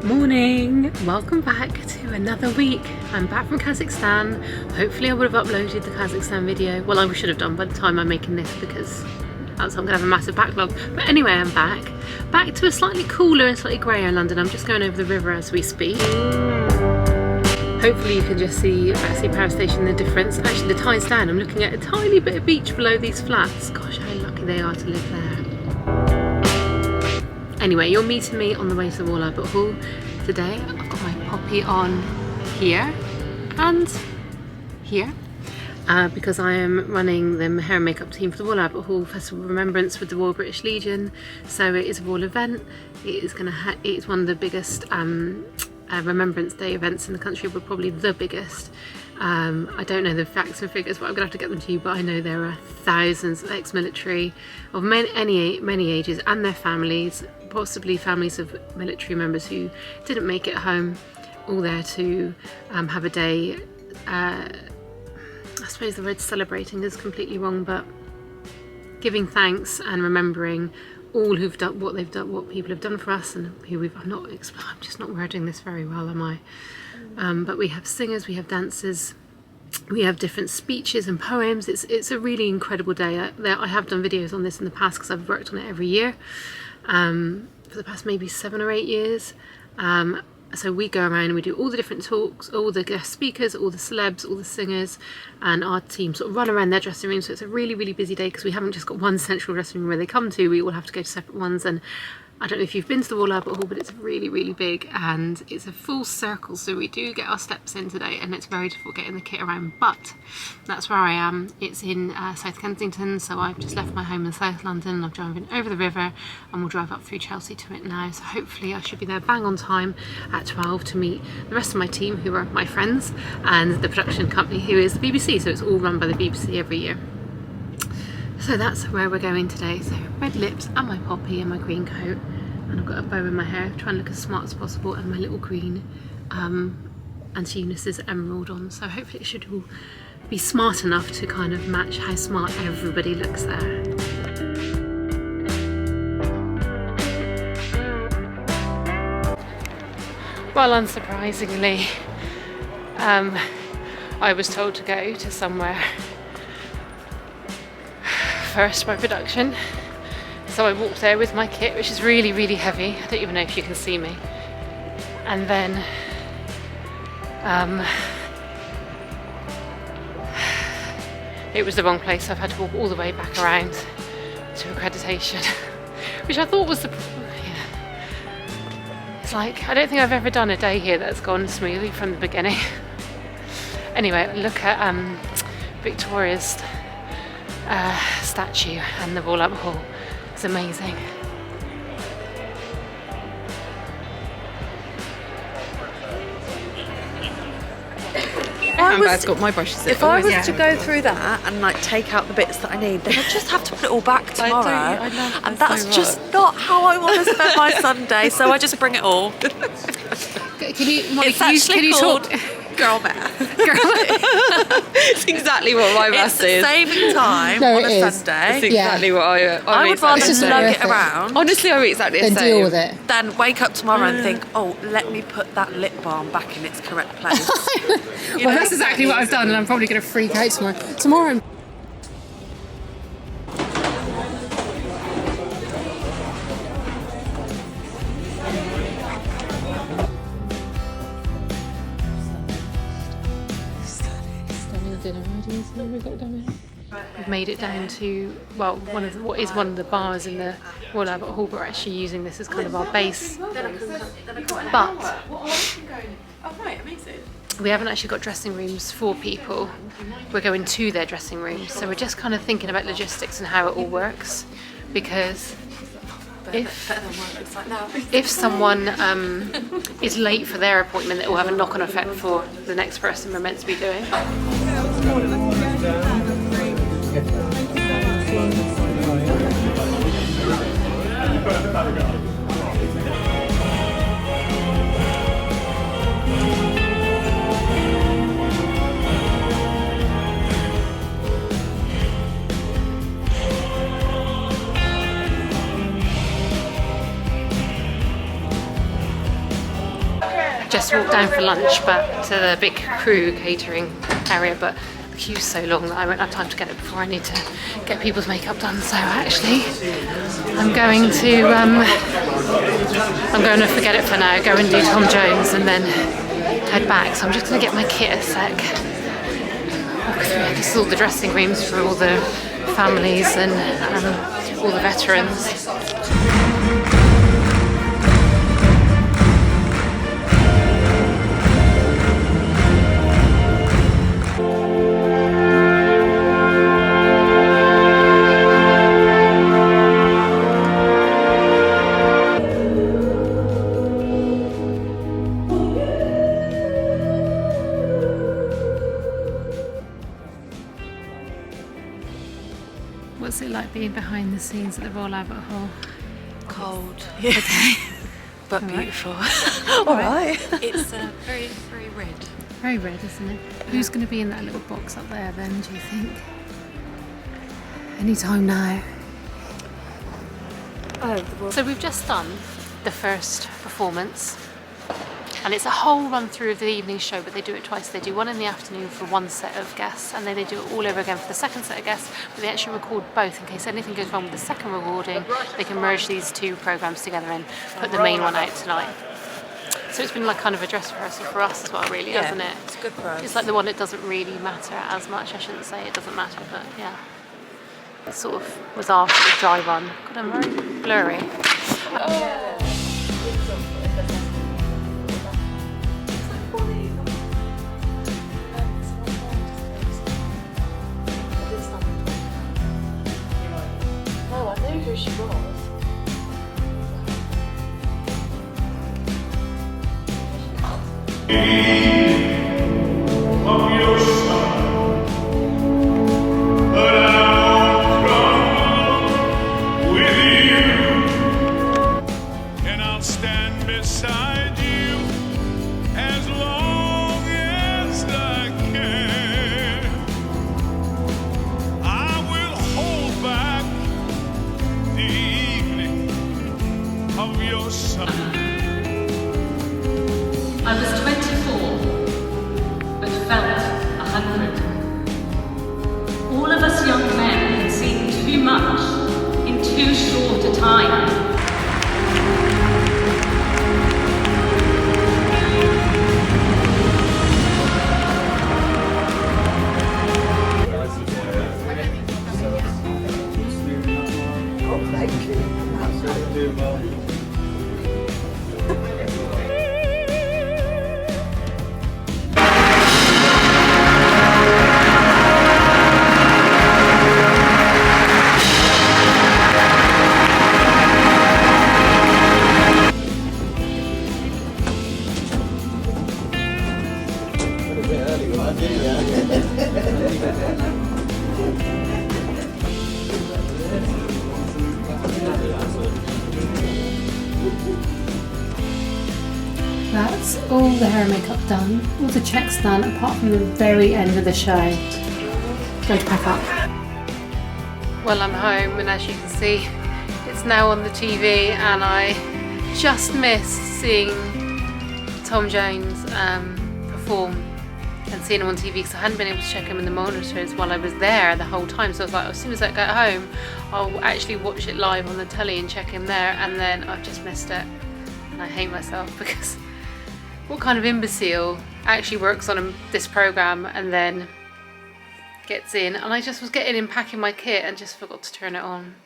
Morning! Welcome back to another week. I'm back from Kazakhstan. Hopefully I would have uploaded the Kazakhstan video. Well, I should have done by the time I'm making this because else I'm going to have a massive backlog. But anyway, I'm back to a slightly cooler and slightly greyer London. I'm just going over the river as we speak. Hopefully you can just see Power Station, the difference. Actually, the tide's down. I'm looking at a tiny bit of beach below these flats. Gosh, how lucky they are to live there. Anyway, you're meeting me on the way to the Wall Albert Hall. Today I've got my poppy on here and here because I am running the hair and makeup team for the Wall Albert Hall Festival of Remembrance with the Royal British Legion. So it is a Royal event. It is one of the biggest Remembrance Day events in the country, but probably the biggest. I don't know the facts and figures, but I'm gonna have to get them to you. But I know there are thousands of ex-military of many ages and their families, possibly families of military members who didn't make it home, all there to have a day. I suppose the word celebrating is completely wrong, but giving thanks and remembering all who've done what they've done, what people have done for us, and who we've I'm just not wording this very well, am I? But we have singers, we have dancers, we have different speeches and poems. It's a really incredible day. I have done videos on this in the past because I've worked on it every year for the past maybe 7 or 8 years. So we go around and we do all the different talks, all the guest speakers, all the celebs, all the singers, and our team sort of run around their dressing rooms. So it's a really busy day because we haven't just got one central dressing room where they come to. We all have to go to separate ones. And I don't know if you've been to the Royal Albert Hall, but it's really big and it's a full circle. So we do get our steps in today, and it's very difficult getting the kit around. But that's where I am. It's in South Kensington, so I've just left my home in South London. I'm driving over the river, and we'll drive up through Chelsea to it now. So hopefully I should be there bang on time at 12 to meet the rest of my team, who are my friends, and the production company, who is the BBC. So it's all run by the BBC every year. So that's where we're going today. So red lips and my poppy and my green coat, and I've got a bow in my hair, trying to look as smart as possible, and my little green Auntie Eunice's emerald on. So hopefully it should all be smart enough to kind of match how smart everybody looks there. Well, unsurprisingly, I was told to go to somewhere first by production, so I walked there with my kit, which is really heavy. I don't even know if you can see me. And then it was the wrong place, so I've had to walk all the way back around to accreditation, which I thought was it's like, I don't think I've ever done a day here that's gone smoothly from the beginning. Anyway, look at Victoria's statue and the Wall Albert Hall. It's amazing. I've got my brushes in. If I was to go through that and like take out the bits that I need, then I'd just have to put it all back tomorrow. And that's just not how I want to spend my Sunday, so I just bring it all. It's actually called girl math. It's exactly what my math is. It's saving time on a Sunday. It's exactly what I would rather just lug it around. Honestly, I'm exactly the same. Then deal with it. Then wake up tomorrow and think, oh, let me put that lip balm back in its correct place. Well, that's exactly what I've done, and I'm probably going to freak out tomorrow. We've made it down to, well, one of the bars in the Royal Albert Hall, but we're actually using this as kind of our base. But we haven't actually got dressing rooms for people. We're going to their dressing rooms, so we're just kind of thinking about logistics and how it all works, because if someone is late for their appointment, it will have a knock-on effect for the next person we're meant to be doing. just walked down for lunch, but to the big crew catering area, but the queue's so long that I won't have time to get it before I need to get people's makeup done. So actually, I'm going to forget it for now, go and do Tom Jones and then head back. So I'm just going to get my kit a sec. This is all the dressing rooms for all the families and all the veterans. What's it like being behind the scenes at the Royal Albert Hall? Cold. Yeah. But beautiful. All right. It's very, very red. Very red, isn't it? Who's going to be in that little box up there then, do you think? Anytime now. So we've just done the first performance. And it's a whole run through of the evening show, but they do it twice. They do one in the afternoon for one set of guests, and then they do it all over again for the second set of guests, but they actually record both in case anything goes wrong with the second recording. They can merge these two programmes together and put the main one out tonight. So it's been like kind of a dress rehearsal for us as well, really, hasn't it? It's good for us. It's like the one that doesn't really matter as much. I shouldn't say it doesn't matter, but yeah. It sort of was our sort of dry run. God, I'm very blurry. Who she was. Of your son, but I won't trouble with you, and I'll stand beside you as long as I can. I will hold back the evening of your son. I was 24, but felt 100. All of us young men had seen too much in too short a time. That's all the hair and makeup done, all the checks done, apart from the very end of the show. Going to pack up. Well, I'm home, and as you can see, it's now on the TV, and I just missed seeing Tom Jones perform and seeing him on TV because I hadn't been able to check him in the monitors while I was there the whole time. So I was like, as soon as I get home, I'll actually watch it live on the telly and check him there, and then I've just missed it. And I hate myself because what kind of imbecile actually works on this programme and then gets in? And I just was getting in packing my kit and just forgot to turn it on.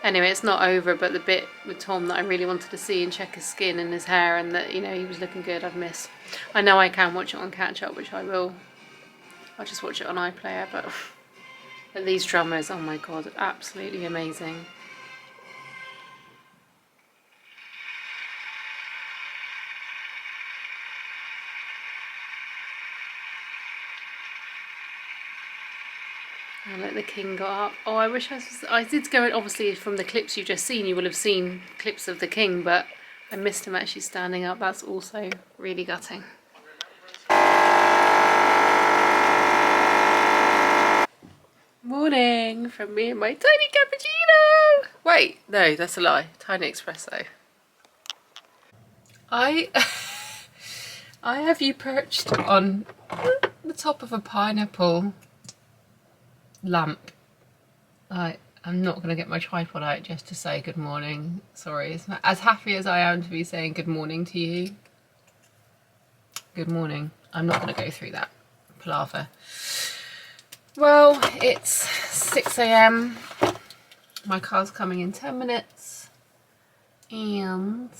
Anyway, it's not over, but the bit with Tom that I really wanted to see and check his skin and his hair and that, you know, he was looking good, I've missed. I know I can watch it on catch up, which I will. I'll just watch it on iPlayer, but these drummers, oh my god, absolutely amazing. And like the king got up. Oh, I wish I did go, obviously from the clips you've just seen, you will have seen clips of the king, but I missed him actually standing up. That's also really gutting. Morning from me and my tiny cappuccino. Wait, no, that's a lie. Tiny espresso. I have you perched on the top of a pineapple lamp. I'm not going to get my tripod out just to say good morning. Sorry, as happy as I am to be saying good morning to you. Good morning. I'm not going to go through that palaver. Well, it's 6 AM. My car's coming in 10 minutes. And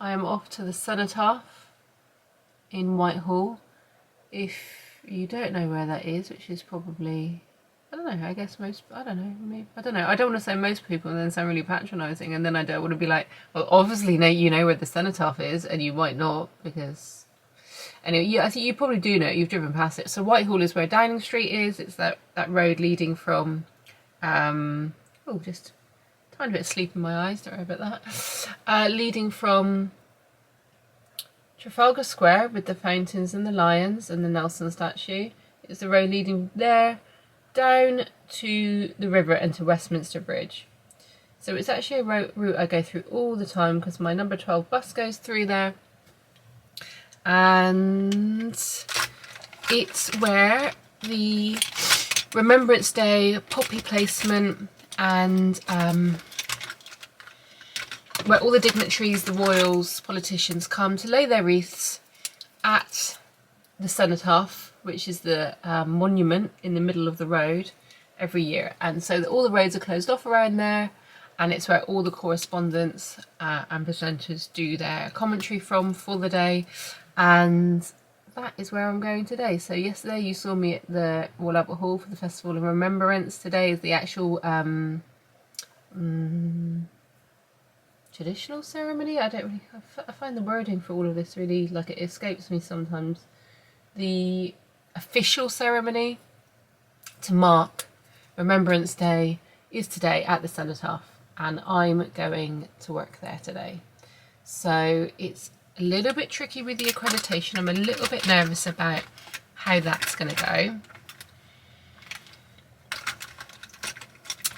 I am off to the Cenotaph in Whitehall. If you don't know where that is, which is probably, I don't know, I guess most, I don't know, maybe, I don't know. I don't want to say most people and then sound really patronising, and then I don't want to be like, well, obviously you know where the Cenotaph is, and you might not, because, anyway, yeah, I think you probably do know, you've driven past it. So Whitehall is where Downing Street is. It's that road leading from, oh, just a tiny bit of sleep in my eyes, don't worry about that. Leading from Trafalgar Square with the fountains and the lions and the Nelson statue. It's the road leading there down to the river and to Westminster Bridge. So it's actually a route I go through all the time because my number 12 bus goes through there. And it's where the Remembrance Day poppy placement and where all the dignitaries, the royals, politicians come to lay their wreaths at the Cenotaph, which is the monument in the middle of the road every year. And so all the roads are closed off around there, and it's where all the correspondents and presenters do their commentary from for the day. And that is where I'm going today. So yesterday you saw me at the Royal Albert Hall for the Festival of Remembrance. Today is the actual traditional ceremony. I don't really, I find the wording for all of this really, like, it escapes me sometimes. The official ceremony to mark Remembrance Day is today at the Cenotaph, and I'm going to work there today. So it's a little bit tricky with the accreditation. I'm a little bit nervous about how that's going to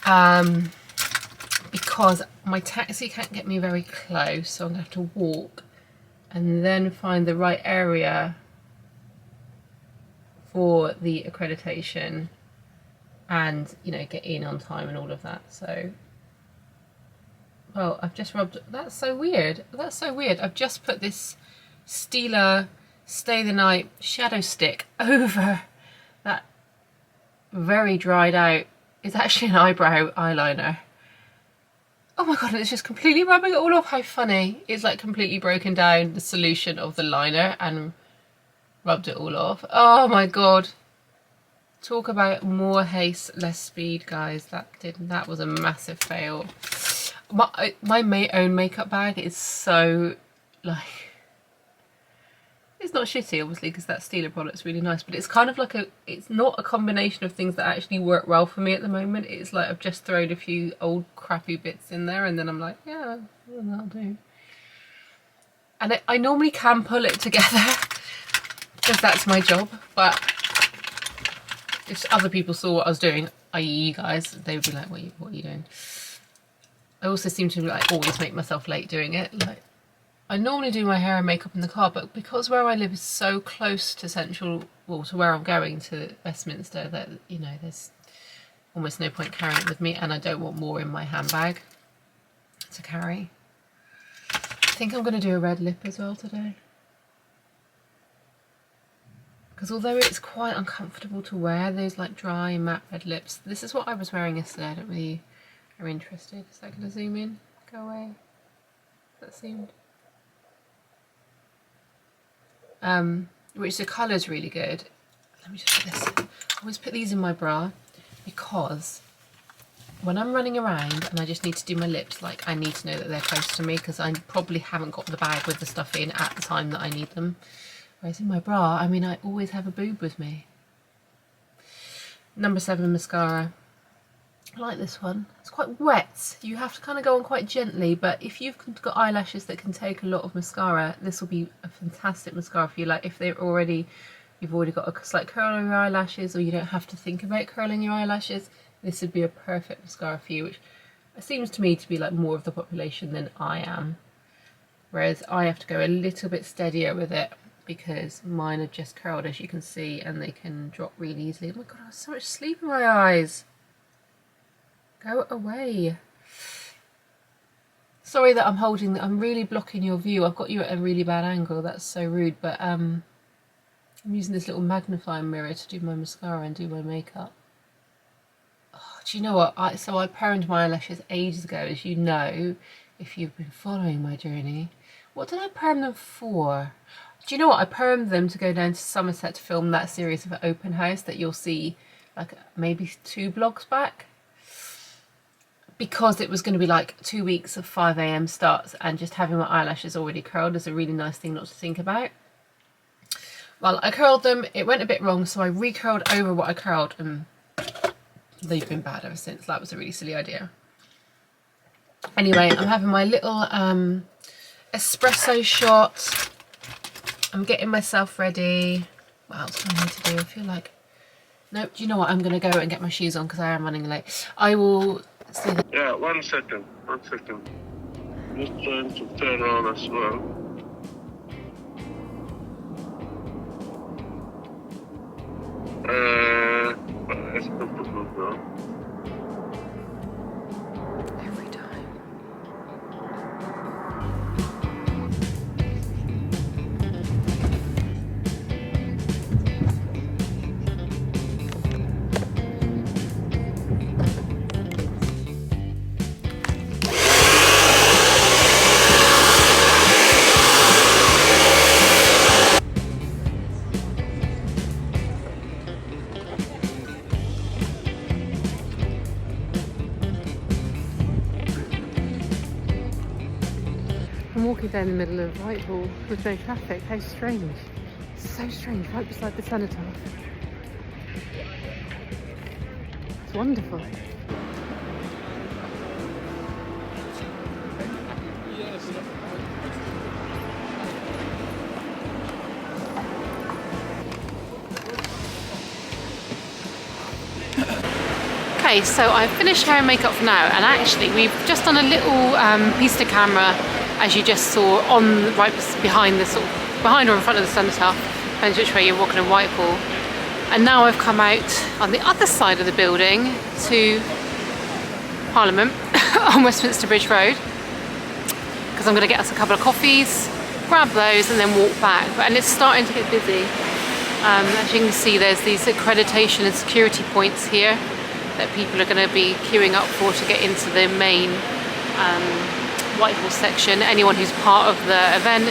go. Because my taxi can't get me very close, so I'm going to have to walk and then find the right area for the accreditation and, you know, get in on time and all of that. So, well, I've just rubbed, that's so weird. That's so weird. I've just put this Stylist Stay the Night shadow stick over that very dried out, it's actually an eyebrow eyeliner. Oh my god, and it's just completely rubbing it all off. How funny. It's like completely broken down the solution of the liner and rubbed it all off. Oh my god. Talk about more haste, less speed, guys. That was a massive fail. My own makeup bag is so, like, it's not shitty obviously because that Stylist product's really nice, but it's kind of like it's not a combination of things that actually work well for me at the moment. It's like I've just thrown a few old crappy bits in there and then I'm like, yeah, that'll do. And I normally can pull it together because that's my job, but if other people saw what I was doing, i.e. you guys, they would be like, what are you doing? I also seem to like always make myself late doing it. Like, I normally do my hair and makeup in the car, but because where I live is so close to central, well, to where I'm going, to Westminster, that, you know, there's almost no point carrying it with me, and I don't want more in my handbag to carry. I think I'm going to do a red lip as well today. Because although it's quite uncomfortable to wear those like dry matte red lips, this is what I was wearing yesterday. I don't really are interested. Is that going to zoom in? Go away. That seemed. Which the colour's really good. Let me just put this. I always put these in my bra because when I'm running around and I just need to do my lips, like, I need to know that they're close to me because I probably haven't got the bag with the stuff in at the time that I need them. Whereas in my bra, I mean, I always have a boob with me. Number 7 mascara. I like this one. It's quite wet. You have to kind of go on quite gently, but if you've got eyelashes that can take a lot of mascara, this will be a fantastic mascara for you. Like, if you've already got a slight curl on your eyelashes, or you don't have to think about curling your eyelashes, this would be a perfect mascara for you, which seems to me to be like more of the population than I am. Whereas I have to go a little bit steadier with it because mine are just curled, as you can see, and they can drop really easily. Oh my god, I have so much sleep in my eyes. Go away. Sorry that I'm really blocking your view. I've got you at a really bad angle. That's so rude, but I'm using this little magnifying mirror to do my mascara and do my makeup. Oh, do you know what? I permed my eyelashes ages ago, as you know, if you've been following my journey. What did I perm them for? Do you know what? I permed them to go down to Somerset to film that series of Open House that you'll see like maybe 2 vlogs back. Because it was going to be like 2 weeks of 5 AM starts, and just having my eyelashes already curled is a really nice thing not to think about. Well, I curled them, it went a bit wrong, so I re-curled over what I curled, and they've been bad ever since. That was a really silly idea. Anyway, I'm having my little espresso shot. I'm getting myself ready. What else do I need to do? I feel like... Nope, do you know what? I'm going to go and get my shoes on because I am running late. I will... Yeah, 1 second. 1 second. Just trying to turn on as well. It's comfortable now. Every time. I'm walking down the middle of Whitehall with no traffic. How strange. So strange, right beside the cenotaph. It's wonderful. Okay, so I've finished hair and makeup for now, and actually we've just done a little piece to camera, as you just saw, on right behind the behind or in front of the cenotaph, depends which way you're walking in Whitehall. And now I've come out on the other side of the building to Parliament on Westminster Bridge Road, because I'm going to get us a couple of coffees, grab those, and then walk back. And it's starting to get busy. As you can see, there's these accreditation and security points here that people are going to be queuing up for to get into the main Whitehall section, anyone who's part of the event.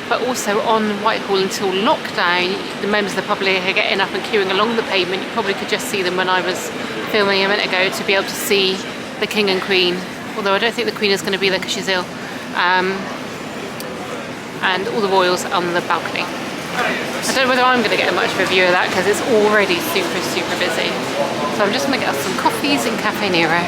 But also on Whitehall until lockdown, the members of the public are getting up and queuing along the pavement. You probably could just see them when I was filming a minute ago, to be able to see the King and Queen, although I don't think the Queen is going to be there because she's ill, and all the royals on the balcony. I don't know whether I'm going to get much of a view of that because it's already super, super busy. So I'm just going to get us some coffees in Cafe Nero.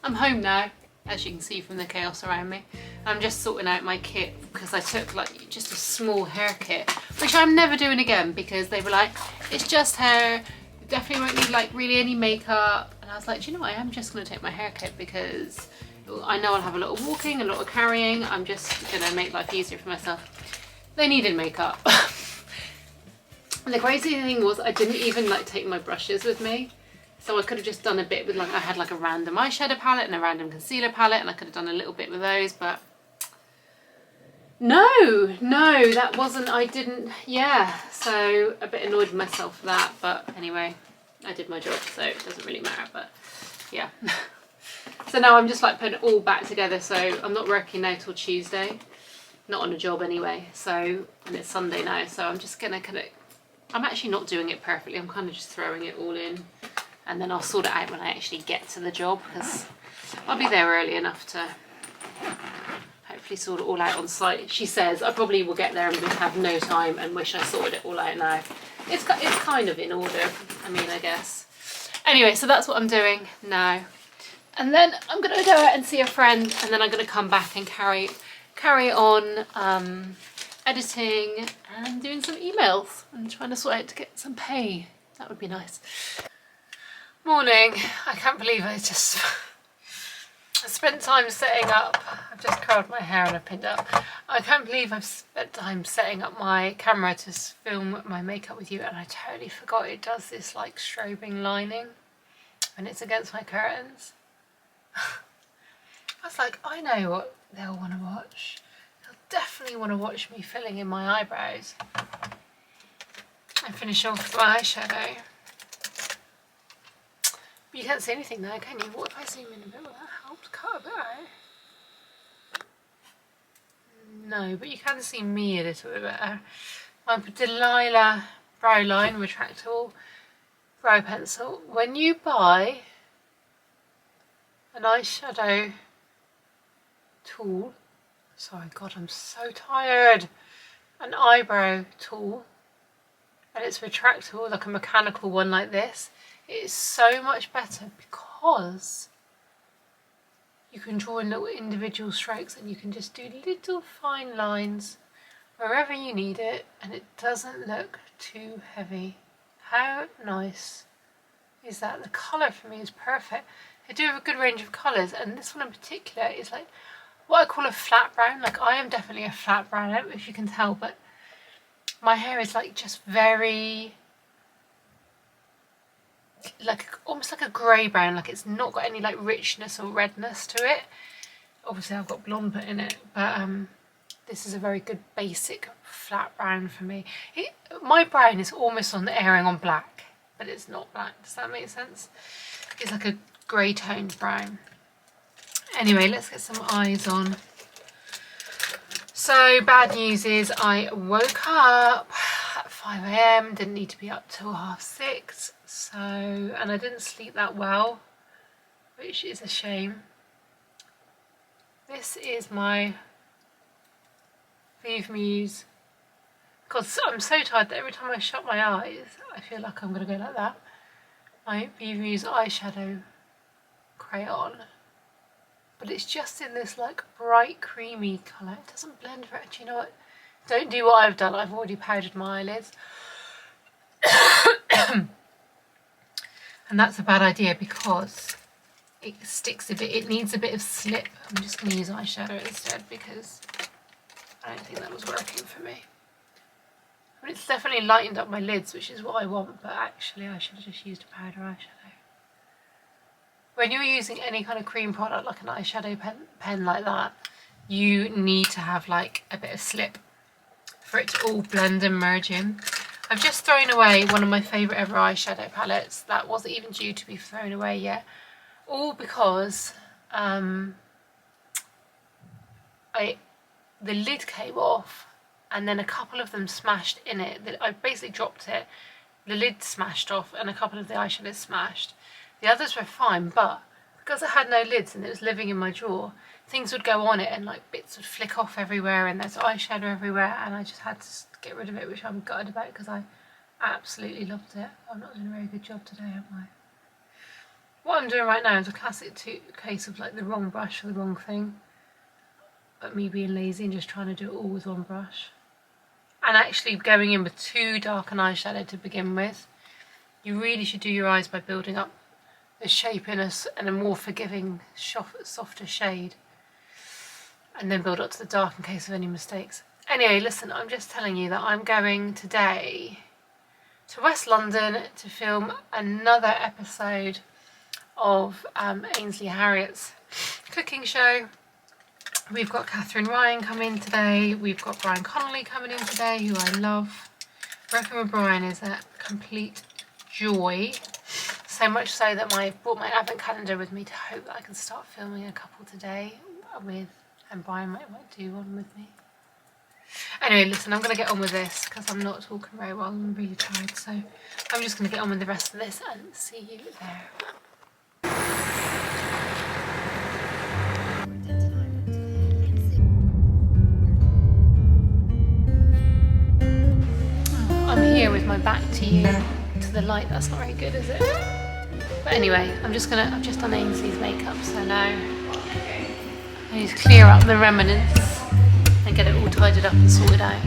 I'm home now, as you can see from the chaos around me. I'm just sorting out my kit because I took like just a small hair kit, which I'm never doing again because they were like, it's just hair, you definitely won't need like really any makeup. And I was like, do you know what, I am just going to take my hair kit because I know I'll have a lot of walking, a lot of carrying. I'm just going to make life easier for myself. They needed makeup. And the crazy thing was I didn't even like take my brushes with me. So I could have just done a bit with like, I had like a random eyeshadow palette and a random concealer palette, and I could have done a little bit with those, but no, that wasn't, I didn't, yeah. So a bit annoyed with myself for that, but anyway, I did my job, so it doesn't really matter, but yeah. So now I'm just like putting it all back together, so I'm not working now till Tuesday. Not on a job anyway, so, and it's Sunday now, so I'm just gonna kind of, I'm actually not doing it perfectly, I'm kind of just throwing it all in, and then I'll sort it out when I actually get to the job, because I'll be there early enough to hopefully sort it all out on site. She says I probably will get there and have no time and wish I sorted it all out now. It's kind of in order, I mean, I guess. Anyway, so that's what I'm doing now. And then I'm gonna go out and see a friend, and then I'm gonna come back and carry on editing and doing some emails and trying to sort out to get some pay. That would be nice. Morning. I can't believe I spent time setting up. I've just curled my hair and I've pinned up. I can't believe I've spent time setting up my camera to film my makeup with you, and I totally forgot it does this like strobing lining when it's against my curtains. I was like, I know what they'll want to watch. They'll definitely want to watch me filling in my eyebrows. And finish off with my eyeshadow. But you can't see anything there, can you? What if I zoom in a bit? Will that help to cut a bit out? No, but you can see me a little bit better. My Delilah brow line retractable brow pencil. When you buy an eyeshadow tool, sorry, God, I'm so tired, an eyebrow tool, and it's retractable, like a mechanical one like this, it is so much better because you can draw in little individual strokes and you can just do little fine lines wherever you need it, and it doesn't look too heavy. How nice is that? The colour for me is perfect. They do have a good range of colours, and this one in particular is like what I call a flat brown. Like, I am definitely a flat brown, I don't know if you can tell, but my hair is like just very, like almost like a grey brown, like it's not got any like richness or redness to it. Obviously I've got blonde put in it, but this is a very good basic flat brown for me. My brown is almost on the airing on black, but it's not black. Does that make sense? It's like a grey toned brown. Anyway, let's get some eyes on. So bad news is I woke up at 5 AM, didn't need to be up till 6:30, so, and I didn't sleep that well, which is a shame. This is my Vive Muse, because I'm so tired that every time I shut my eyes I feel like I'm going to go like that. My Vive Muse eyeshadow crayon, but it's just in this like bright creamy colour. It doesn't blend very much. You know what? Don't do what I've done. I've already powdered my eyelids. And that's a bad idea because it sticks a bit. It needs a bit of slip. I'm just going to use eyeshadow instead because I don't think that was working for me. I mean, it's definitely lightened up my lids, which is what I want, but actually I should have just used a powder eyeshadow. When you're using any kind of cream product like an eyeshadow pen like that, you need to have like a bit of slip for it to all blend and merge in. I've just thrown away one of my favourite ever eyeshadow palettes that wasn't even due to be thrown away yet, all because the lid came off and then a couple of them smashed in it. I basically dropped it, the lid smashed off and a couple of the eyeshadows smashed. The others were fine, but because it had no lids and it was living in my drawer, things would go on it and like bits would flick off everywhere and there's eyeshadow everywhere, and I just had to get rid of it, which I'm gutted about because I absolutely loved it. I'm not doing a very good job today, am I? What I'm doing right now is a classic case of like the wrong brush for the wrong thing, but me being lazy and just trying to do it all with one brush. And actually going in with too dark an eyeshadow to begin with. You really should do your eyes by building up the shape in a more forgiving, softer shade, and then build up to the dark in case of any mistakes. Anyway, listen, I'm just telling you that I'm going today to West London to film another episode of Ainsley Harriet's cooking show. We've got Catherine Ryan coming today. We've got Brian Connolly coming in today, who I love. Working with Brian is a complete joy. So much so that I brought my advent calendar with me to hope that I can start filming a couple today with, and Brian might do one with me. Anyway, listen, I'm going to get on with this because I'm not talking very well and I'm really tired. So I'm just going to get on with the rest of this and see you there. I'm here with my back to you, to the light. That's not very good, is it? But anyway, I've just done Ainsley's makeup, so now I need to clear up the remnants and get it all tidied up and sorted out.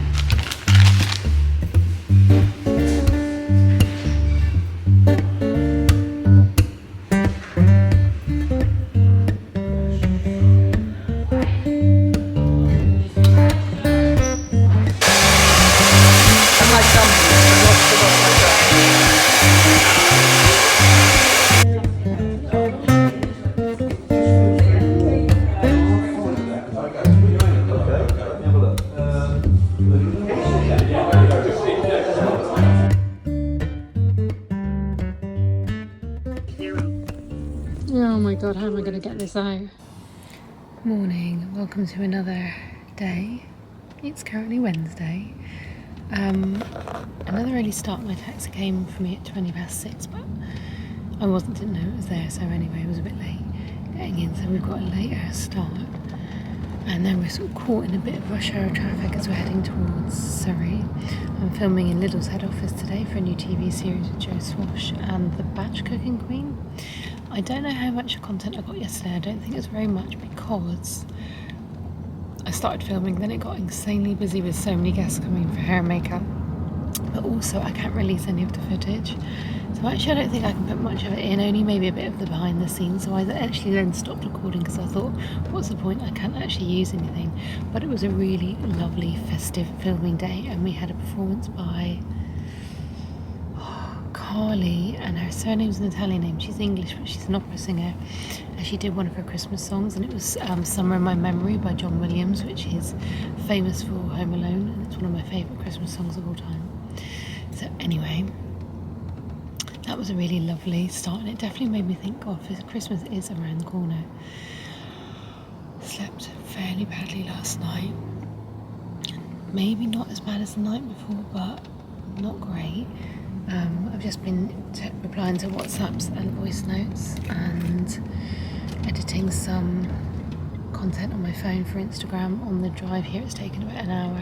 Oh my god, how am I going to get this out? Morning, welcome to another day. It's currently Wednesday. Another early start. My taxi came for me at 6:20, but I didn't know it was there, so anyway, it was a bit late getting in, so we've got a later start. And then we're sort of caught in a bit of rush hour traffic as we're heading towards Surrey. I'm filming in Lidl's head office today for a new TV series with Joe Swash and the Batch Cooking Queen. I don't know how much content I got yesterday. I don't think it's very much because I started filming, then it got insanely busy with so many guests coming for hair and makeup. But also I can't release any of the footage. So actually I don't think I can put much of it in, only maybe a bit of the behind the scenes. So I actually then stopped recording because I thought, what's the point? I can't actually use anything. But it was a really lovely festive filming day, and we had a performance by Carly, and her surname's an Italian name. She's English, but she's an opera singer, and she did one of her Christmas songs, and it was Summer in My Memory by John Williams, which is famous for Home Alone, and it's one of my favourite Christmas songs of all time. So anyway, that was a really lovely start, and it definitely made me think, God, Christmas is around the corner. Slept fairly badly last night. Maybe not as bad as the night before, but not great. I've just been replying to WhatsApps and voice notes and editing some content on my phone for Instagram. On the drive here, it's taken about an hour.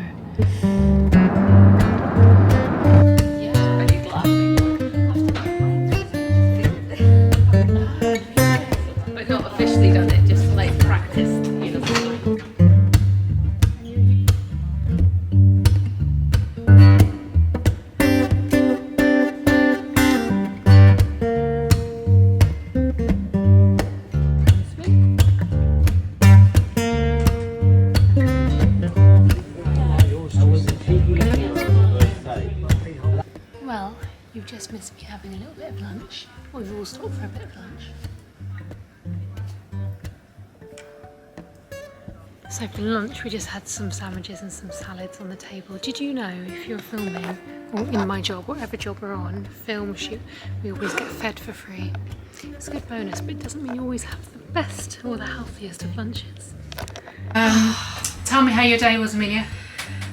We've not officially done it, just like practiced, you know. Well, you've just missed me having a little bit of lunch. We've all stopped for a bit of lunch. So for lunch we just had some sandwiches and some salads on the table. Did you know if you're filming, or in my job, whatever job we're on, film, shoot, we always get fed for free. It's a good bonus, but it doesn't mean you always have the best or the healthiest of lunches. Tell me how your day was, Amelia.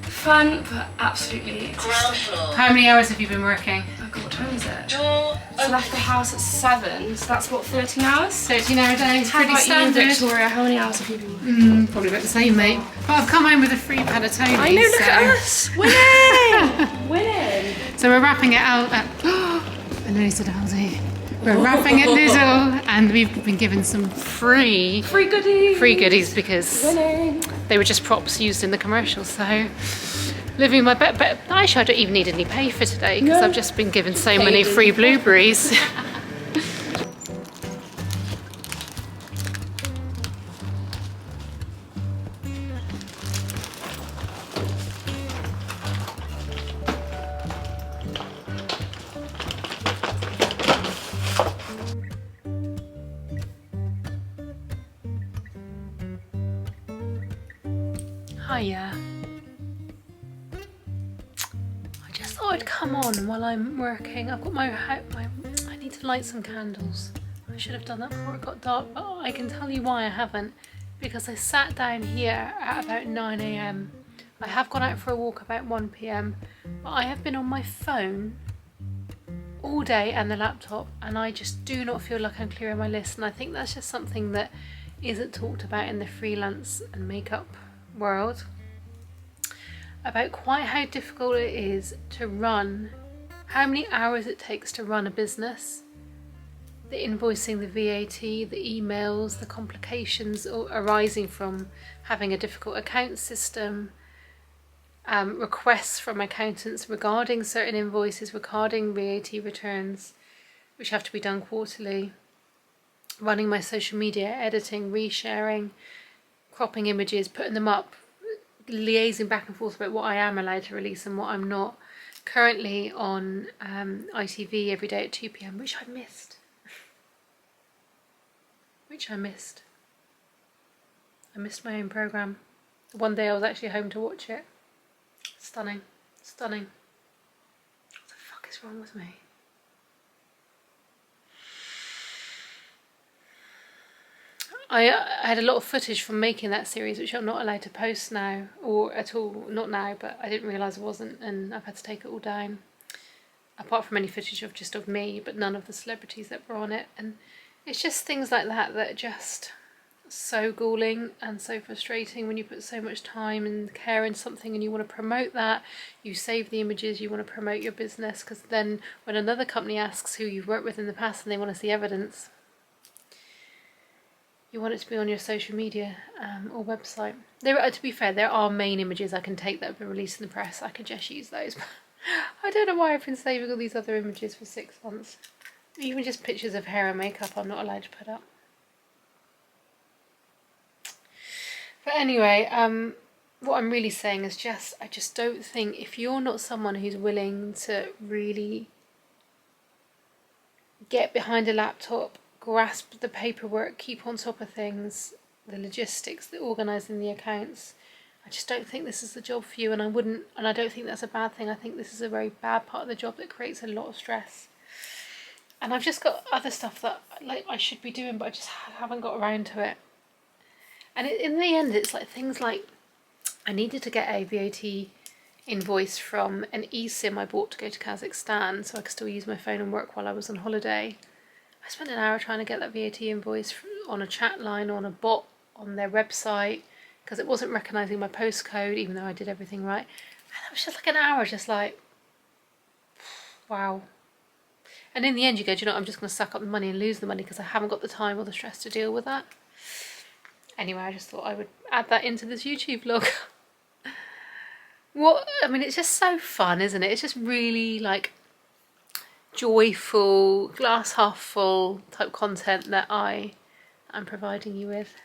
Fun, but absolutely exhausting. How many hours have you been working? Oh god, what time is it? I left the house at 7, so that's what, 13 hours? 13-hour day, How pretty about standard. you, Victoria? How many hours have you been working? Probably about the same, mate. But I've come home with a free panettone. I know, look at us! Winning! Winning! So we're wrapping it out at... I nearly said Aldi. We're wrapping at Lidl, and we've been given some free goodies because Winning! they were just props used in the commercial. So living my best, but actually I don't even need any pay for today because I've just been given so many free blueberries. thought I'd come on while I'm working. I've got I need to light some candles. I should have done that before it got dark, but I can tell you why I haven't. Because I sat down here at about 9 AM. I have gone out for a walk about 1 PM, but I have been on my phone all day and the laptop, and I just do not feel like I'm clearing my list. And I think that's just something that isn't talked about in the freelance and makeup world, about quite how difficult it is to run, how many hours it takes to run a business, the invoicing, the VAT, the emails, the complications arising from having a difficult account system, requests from accountants regarding certain invoices, regarding VAT returns, which have to be done quarterly, running my social media, editing, resharing, cropping images, putting them up, liaising back and forth about what I am allowed to release and what I'm not. Currently on ITV every day at 2 PM, which I missed. I missed my own programme. One day I was actually home to watch it. Stunning. What the fuck is wrong with me? I had a lot of footage from making that series which I'm not allowed to post now, or at all, not now, but I didn't realise I wasn't, and I've had to take it all down. Apart from any footage of just of me, but none of the celebrities that were on it. And it's just things like that that are just so galling and so frustrating when you put so much time and care in something and you want to promote that, you save the images, you want to promote your business, because then when another company asks who you've worked with in the past and they want to see evidence, you want it to be on your social media or website. To be fair, there are main images I can take that have been released in the press. I could just use those. I don't know why I've been saving all these other images for 6 months. Even just pictures of hair and makeup I'm not allowed to put up. But anyway, what I'm really saying is I just don't think, if you're not someone who's willing to really get behind a laptop, grasp the paperwork, keep on top of things, the logistics, the organising the accounts, I just don't think this is the job for you. And I don't think that's a bad thing. I think this is a very bad part of the job that creates a lot of stress. And I've just got other stuff that I should be doing, but I just haven't got around to it. And in the end, it's like things like I needed to get a VAT invoice from an eSIM I bought to go to Kazakhstan so I could still use my phone and work while I was on holiday. I spent an hour trying to get that VAT invoice on a chat line, on a bot, on their website, because it wasn't recognising my postcode, even though I did everything right. And it was just like an hour, just like, wow. And in the end you go, do you know what, I'm just going to suck up the money and lose the money because I haven't got the time or the stress to deal with that. Anyway, I just thought I would add that into this YouTube vlog. It's just so fun, isn't it? It's just really like joyful, glass half full type content that I am providing you with.